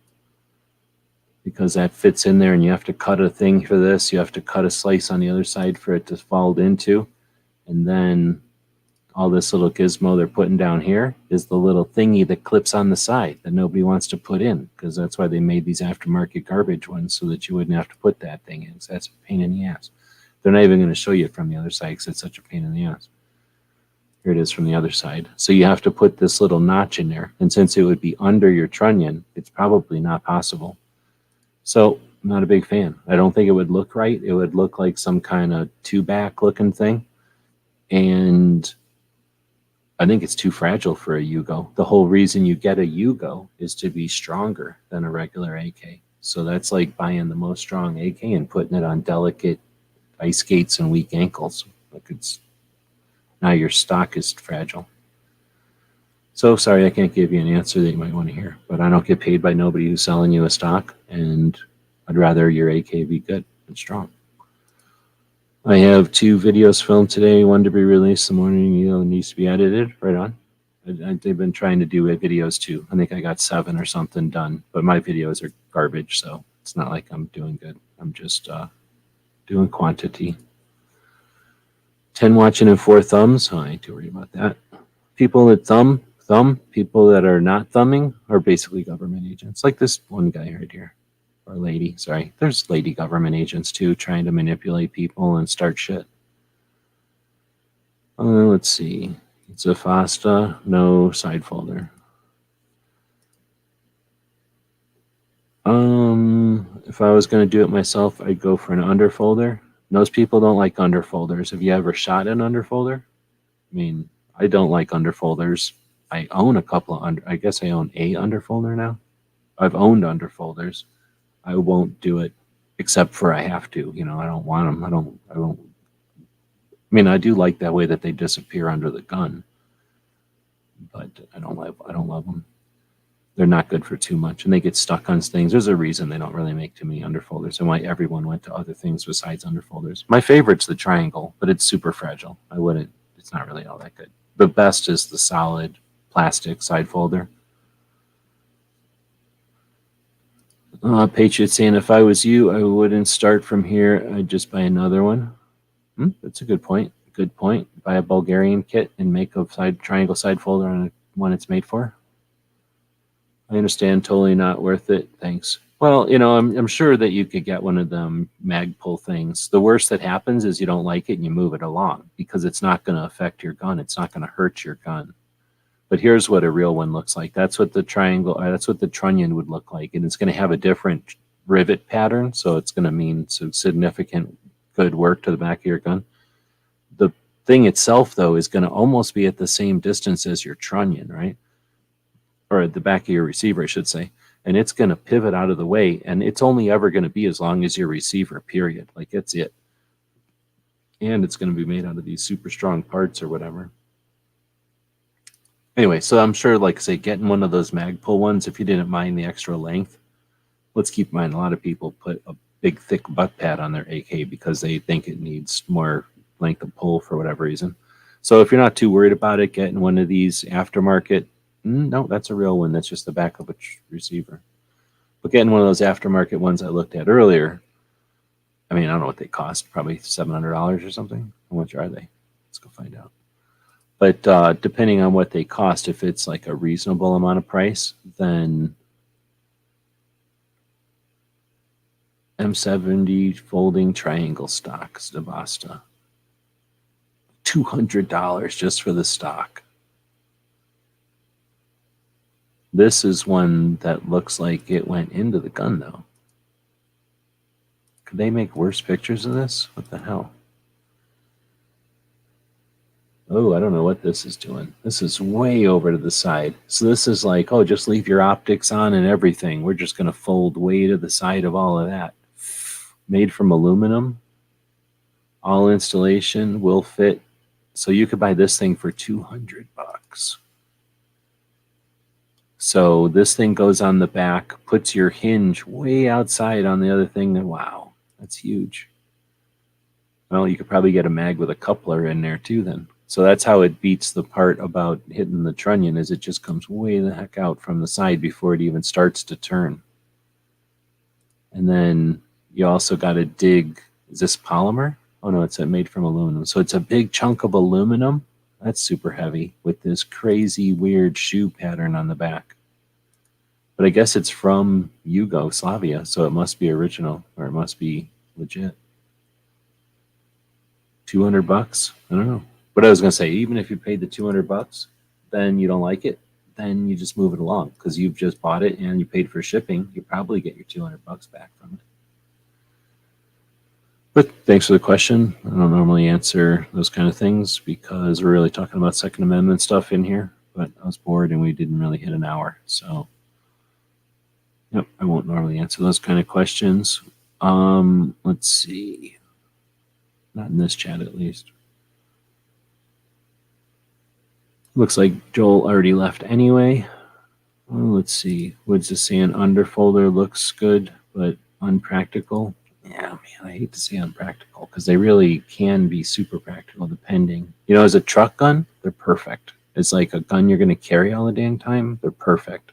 because that fits in there, and you have to cut a thing for this. You have to cut a slice on the other side for it to fold into. And then all this little gizmo they're putting down here is the little thingy that clips on the side that nobody wants to put in, because that's why they made these aftermarket garbage ones, so that you wouldn't have to put that thing in. So that's a pain in the ass. They're not even going to show you it from the other side because it's such a pain in the ass. Here it is from the other side. So you have to put this little notch in there. And since it would be under your trunnion, it's probably not possible. So I'm not a big fan. I don't think it would look right. It would look like some kind of two-back looking thing. And I think it's too fragile for a Yugo. The whole reason you get a Yugo is to be stronger than a regular AK. So that's like buying the most strong AK and putting it on delicate ice skates and weak ankles. Like it's now your stock is fragile. So sorry, I can't give you an answer that you might want to hear, but I don't get paid by nobody who's selling you a stock, and I'd rather your AK be good and strong. I have 2 videos filmed today, one to be released the morning, needs to be edited. Right on. They've been trying to do videos too. I think I got 7 or something done, but my videos are garbage, so it's not like I'm doing good. I'm just doing quantity. 10 watching and 4 thumbs. Oh, I ain't too worried about that. People that thumb, people that are not thumbing are basically government agents. Like this one guy right here. Or lady, sorry. There's lady government agents too, trying to manipulate people and start shit. Let's see. It's a FASTA, no side folder. If I was going to do it myself, I'd go for an underfolder. Most people don't like underfolders. Have you ever shot an underfolder? I mean, I don't like underfolders. I own a couple of I guess I own a underfolder now. I've owned underfolders. I won't do it except for I have to. I don't want them. I don't. I mean, I do like that way that they disappear under the gun, but I don't love them. They're not good for too much, and they get stuck on things. There's a reason they don't really make too many underfolders, and why everyone went to other things besides underfolders. My favorite's the triangle, but it's super fragile. It's not really all that good. The best is the solid plastic side folder. Patriot saying, if I was you, I wouldn't start from here. I'd just buy another one. That's a good point. Good point. Buy a Bulgarian kit and make a triangle side folder on one it's made for. I understand, totally not worth it. Thanks. Well, I'm sure that you could get one of them Magpul things. The worst that happens is you don't like it and you move it along, because it's not going to affect your gun. It's not going to hurt your gun. But here's what a real one looks like. That's what the that's what the trunnion would look like. And it's going to have a different rivet pattern. So it's going to mean some significant good work to the back of your gun. The thing itself, though, is going to almost be at the same distance as your trunnion, right? Or at the back of your receiver, I should say. And it's going to pivot out of the way, and it's only ever going to be as long as your receiver, period. Like, it's it. And it's going to be made out of these super strong parts or whatever. Anyway, so I'm sure, like I say, getting one of those Magpul ones, if you didn't mind the extra length, let's keep in mind a lot of people put a big, thick butt pad on their AK because they think it needs more length of pull for whatever reason. So if you're not too worried about it, getting one of these aftermarket, no, that's a real one. That's just the back of a receiver. But getting one of those aftermarket ones I looked at earlier, I mean, I don't know what they cost, probably $700 or something. How much are they? Let's go find out. But depending on what they cost, if it's like a reasonable amount of price, then M70 folding triangle stock, Stabasta. $200 just for the stock. This is one that looks like it went into the gun, though. Could they make worse pictures of this? What the hell? Oh, I don't know what this is doing. This is way over to the side. So this is like, oh, just leave your optics on and everything. We're just going to fold way to the side of all of that. Made from aluminum. All installation will fit. So you could buy this thing for $200. So this thing goes on the back, puts your hinge way outside on the other thing. And wow, that's huge. Well, you could probably get a mag with a coupler in there too then. So that's how it beats the part about hitting the trunnion, is it just comes way the heck out from the side before it even starts to turn. And then you also got to dig, is this polymer? Oh no, it's made from aluminum. So it's a big chunk of aluminum. That's super heavy with this crazy weird shoe pattern on the back. But I guess it's from Yugoslavia, so it must be original, or it must be legit. $200? I don't know. But I was going to say, even if you paid the $200, then you don't like it, then you just move it along because you've just bought it and you paid for shipping. You probably get your $200 back from it. But thanks for the question. I don't normally answer those kind of things because we're really talking about Second Amendment stuff in here. But I was bored and we didn't really hit an hour. So, yep, I won't normally answer those kind of questions. Let's see. Not in this chat, at least. Looks like Joel already left anyway. Well, let's see. Woods is saying underfolder looks good, but unpractical. Yeah, man, I hate to say unpractical because they really can be super practical depending. You know, as a truck gun, they're perfect. It's like a gun you're going to carry all the dang time. They're perfect.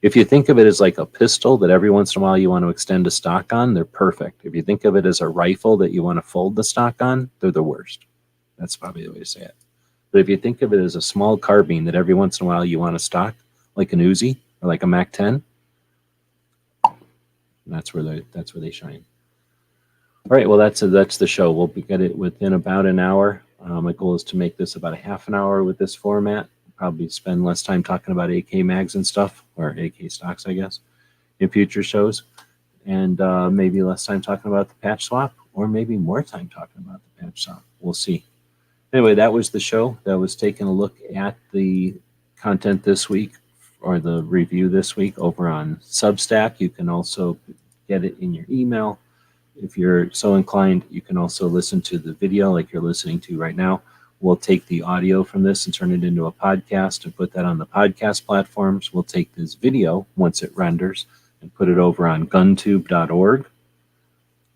If you think of it as like a pistol that every once in a while you want to extend a stock on, they're perfect. If you think of it as a rifle that you want to fold the stock on, they're the worst. That's probably the way to say it. But if you think of it as a small carbine that every once in a while you want to stock, like an Uzi or like a Mac-10, that's where they shine. All right, well, that's the show. We'll get it within about an hour. My goal is to make this about a half an hour with this format. Probably spend less time talking about AK mags and stuff, or AK stocks, I guess, in future shows. And maybe less time talking about the patch swap, or maybe more time talking about the patch swap. We'll see. Anyway, that was the show. That was taking a look at the content this week, or the review this week over on Substack. You can also get it in your email. If you're so inclined, you can also listen to the video like you're listening to right now. We'll take the audio from this and turn it into a podcast and put that on the podcast platforms. We'll take this video once it renders and put it over on guntube.org,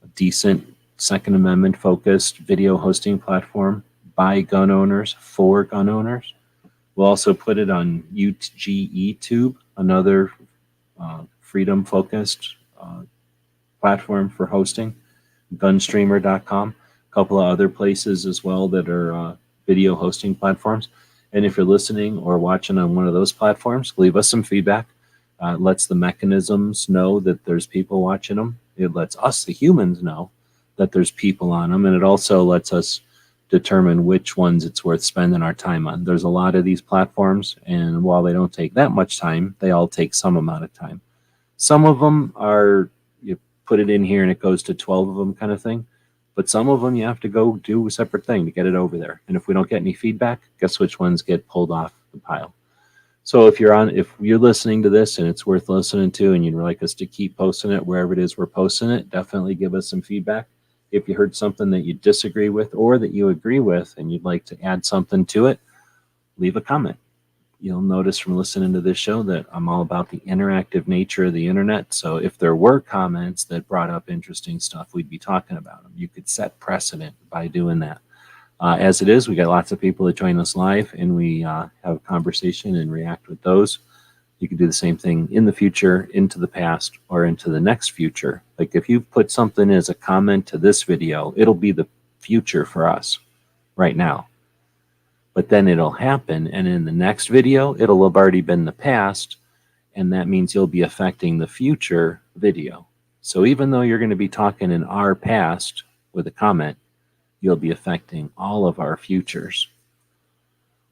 a decent Second Amendment focused video hosting platform by gun owners for gun owners. We'll also put it on UGETube, another freedom focused platform for hosting, gunstreamer.com, a couple of other places as well that are video hosting platforms. And if you're listening or watching on one of those platforms, leave us some feedback. It lets the mechanisms know that there's people watching them. It lets us, the humans, know that there's people on them. And it also lets us determine which ones it's worth spending our time on. There's a lot of these platforms, and while they don't take that much time, they all take some amount of time. Some of them are, you put it in here and it goes to 12 of them kind of thing. But some of them you have to go do a separate thing to get it over there. And if we don't get any feedback, guess which ones get pulled off the pile. So if you're listening to this and it's worth listening to and you'd like us to keep posting it wherever it is we're posting it, definitely give us some feedback. If you heard something that you disagree with or that you agree with and you'd like to add something to it, leave a comment. You'll notice from listening to this show that I'm all about the interactive nature of the internet. So if there were comments that brought up interesting stuff, we'd be talking about them. You could set precedent by doing that. As it is, we got lots of people that join us live, and we have a conversation and react with those. You can do the same thing in the future, into the past, or into the next future. Like if you put something as a comment to this video, it'll be the future for us right now. But then it'll happen, and in the next video, it'll have already been the past, and that means you'll be affecting the future video. So even though you're going to be talking in our past with a comment, you'll be affecting all of our futures.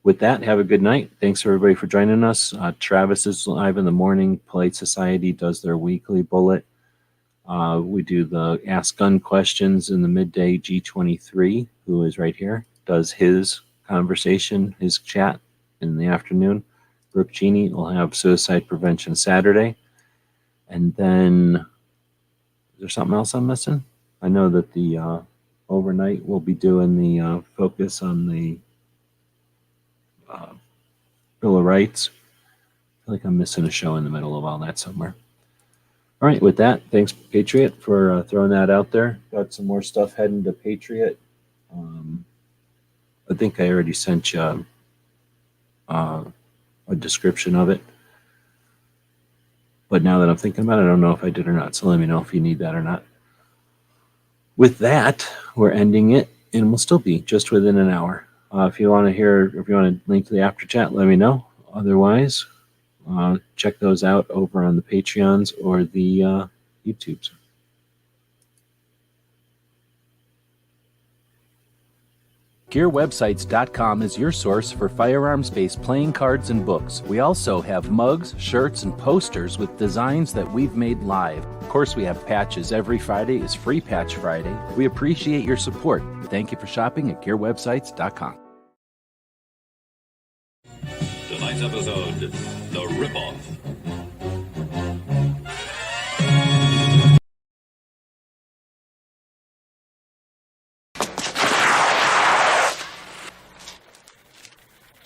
With that, have a good night. Thanks everybody for joining us. Travis is live in the morning. Polite Society does their weekly bullet. We do the Ask Gun questions in the midday. G23, who is right here, does his conversation, his chat in the afternoon. Brooke Cheney will have Suicide Prevention Saturday. And then, is there something else I'm missing? I know that the overnight we'll be doing the focus on the Bill of Rights. I feel like I'm missing a show in the middle of all that somewhere. All right, with that, thanks, Patriot, for throwing that out there. Got some more stuff heading to Patriot. I think I already sent you a description of it. But now that I'm thinking about it, I don't know if I did or not. So let me know if you need that or not. With that, we're ending it, and we'll still be just within an hour. If you want to link to the after chat, let me know. Otherwise, check those out over on the Patreons or the YouTubes. GearWebsites.com is your source for firearms-based playing cards and books. We also have mugs, shirts, and posters with designs that we've made live. Of course, we have patches. Every Friday is Free Patch Friday. We appreciate your support. Thank you for shopping at GearWebsites.com. Tonight's episode, The Ripoff.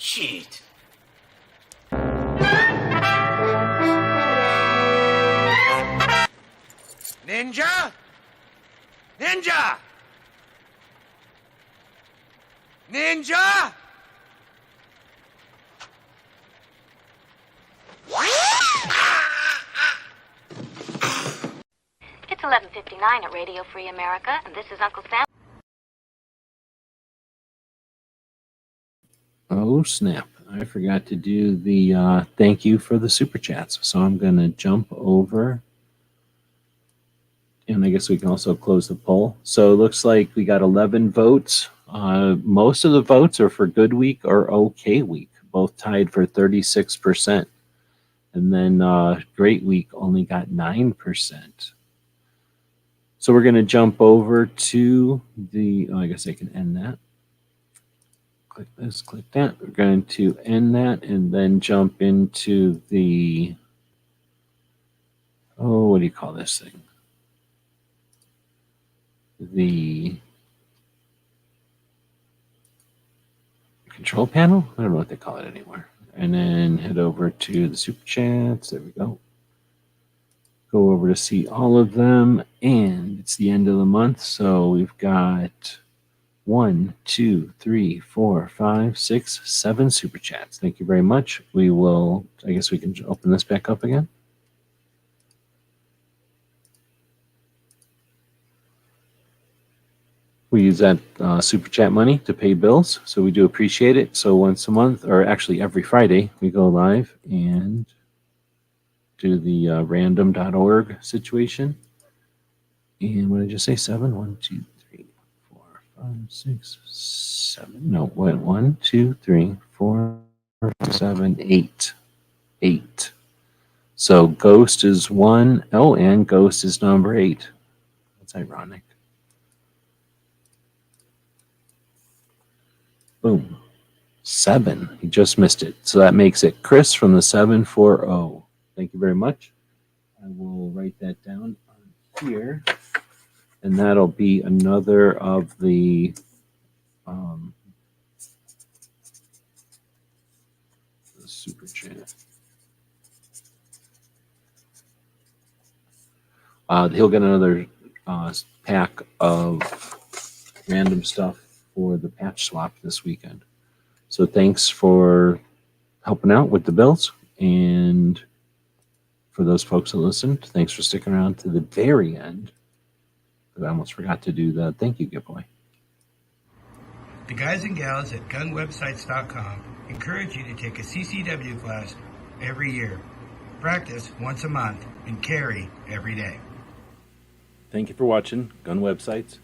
Shit. Ninja? Ninja! Ninja! It's 11:59 at Radio Free America, and this is Uncle Sam. Oh, snap. I forgot to do the thank you for the super chats. So I'm going to jump over. And I guess we can also close the poll. So it looks like we got 11 votes. Most of the votes are for good week or okay week, both tied for 36%. And then great week only got 9%. So we're going to jump over to the, I guess I can end that. Click this, click that. We're going to end that and then jump into the, what do you call this thing? The control panel? I don't know what they call it anymore. And then head over to the super chats. There we go. Go over to see all of them. And it's the end of the month. So we've got 1, 2, 3, 4, 5, 6, 7 super chats. Thank you very much. We will, I guess we can open this back up again. We use that super chat money to pay bills, so we do appreciate it. So once a month, or actually every Friday, we go live and do the random.org situation. And what did I just say? 7? 1, 2, 3, 4, 5, 6, 7. No, what? 1, 2, 3, 4, 5, 7, 8. 8. So Ghost is 1. Oh, and Ghost is number 8. That's ironic. Boom. 7. He just missed it. So that makes it Chris from the 740. Thank you very much. I will write that down on here. And that'll be another of the super chat. He'll get another pack of random stuff for the patch swap this weekend. So thanks for helping out with the bills. And for those folks that listened, thanks for sticking around to the very end. I almost forgot to do the thank you giveaway. The guys and gals at gunwebsites.com encourage you to take a CCW class every year, practice once a month, and carry every day. Thank you for watching Gun Websites.